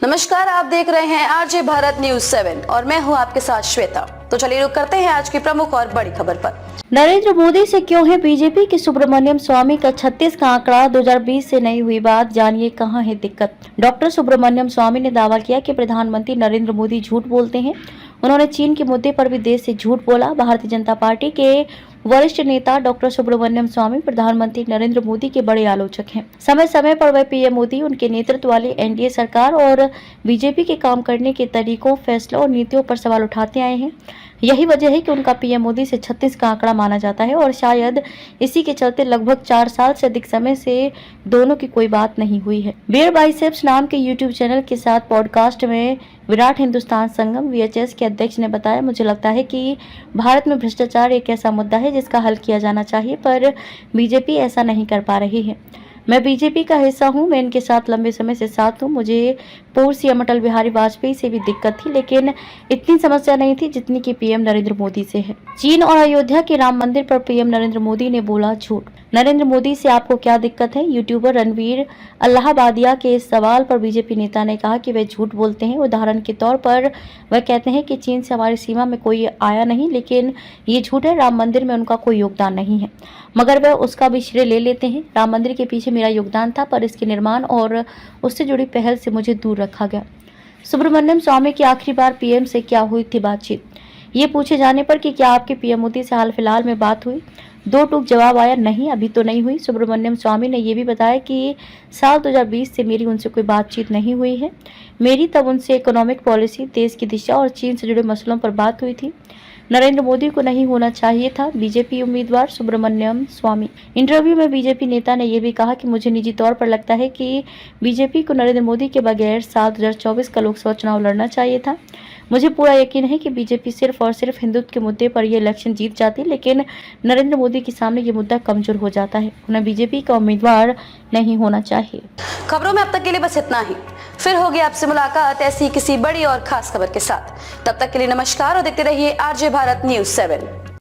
नमस्कार, आप देख रहे हैं आरजे भारत न्यूज 7 और मैं हूं आपके साथ श्वेता। तो चलिए रुक करते हैं आज की प्रमुख और बड़ी खबर पर। नरेंद्र मोदी से क्यों है बीजेपी के सुब्रमण्यम स्वामी का 36 का आंकड़ा 2020 से नहीं हुई बात, जानिए कहां है दिक्कत। डॉक्टर सुब्रमण्यम स्वामी ने दावा किया कि प्रधानमंत्री नरेंद्र मोदी झूठ बोलते हैं। उन्होंने चीन के मुद्दे पर भी देश से झूठ बोला। भारतीय जनता पार्टी के वरिष्ठ नेता डॉक्टर सुब्रमण्यम स्वामी प्रधानमंत्री नरेंद्र मोदी के बड़े आलोचक हैं। समय समय पर वह पीएम मोदी, उनके नेतृत्व वाली एनडीए सरकार और बीजेपी के काम करने के तरीकों, फैसलों और नीतियों पर सवाल उठाते आए हैं। यही वजह है कि उनका पीएम मोदी से 36 का आंकड़ा माना जाता है और शायद इसी के चलते लगभग 4 साल से अधिक समय से दोनों की कोई बात नहीं हुई है। बियर बाइसेप्स नाम के यूट्यूब चैनल के साथ पॉडकास्ट में विराट हिंदुस्तान संगम वीएचएस के अध्यक्ष ने बताया, मुझे लगता है कि भारत में भ्रष्टाचार एक ऐसा मुद्दा है जिसका हल किया जाना चाहिए, पर बीजेपी ऐसा नहीं कर पा रही है। मैं बीजेपी का हिस्सा हूं, मैं इनके साथ लंबे समय से साथ हूं। मुझे पूर्व सीएम अटल बिहारी वाजपेयी से भी दिक्कत थी, लेकिन इतनी समस्या नहीं थी जितनी कि पीएम नरेंद्र मोदी से है। चीन और अयोध्या के राम मंदिर पर पीएम नरेंद्र मोदी ने बोला झूठ। नरेंद्र मोदी से आपको क्या दिक्कत है? यूट्यूबर रणवीर अल्लाहाबादिया के इस सवाल पर बीजेपी नेता ने कहा कि वे झूठ बोलते हैं। उदाहरण के तौर पर वह कहते हैं कि चीन से हमारी सीमा में कोई आया नहीं, लेकिन ये झूठ है। राम मंदिर में उनका कोई योगदान नहीं है, मगर वह उसका भी श्रेय ले लेते हैं। राम मंदिर के पीछे मेरा योगदान था, पर इसके निर्माण और उससे जुड़ी पहल से मुझे दूर रखा गया। सुब्रमण्यम स्वामी की आखिरी बार पीएम से क्या हुई थी बातचीत? ये पूछे जाने पर कि क्या आपके पीएम मोदी से हाल फिलहाल में बात हुई, दो टूक जवाब आया, नहीं अभी तो नहीं हुई। सुब्रमण्यम स्वामी ने यह भी बताया कि साल 2020 से मेरी उनसे कोई बातचीत नहीं हुई है। मेरी तब उनसे इकोनॉमिक पॉलिसी, देश की दिशा और चीन से जुड़े मसलों पर बात हुई थी। नरेंद्र मोदी को नहीं होना चाहिए था। बीजेपी उम्मीदवार सुब्रमण्यम स्वामी। इंटरव्यू में बीजेपी नेता ने यह भी कहा कि मुझे निजी तौर पर लगता है कि बीजेपी को नरेंद्र मोदी के बगैर साल 2024 का लोकसभा चुनाव लड़ना चाहिए था। मुझे पूरा यकीन है कि बीजेपी सिर्फ और सिर्फ हिंदुत्व के मुद्दे पर यह इलेक्शन जीत जाती, लेकिन नरेंद्र मोदी के सामने ये मुद्दा कमजोर हो जाता है। उन्हें बीजेपी का उम्मीदवार नहीं होना चाहिए। खबरों में अब तक के लिए बस इतना ही। फिर होगी आपसे मुलाकात ऐसी किसी बड़ी और खास खबर के साथ। तब तक के लिए नमस्कार और देखते रहिए आरजे भारत न्यूज 7।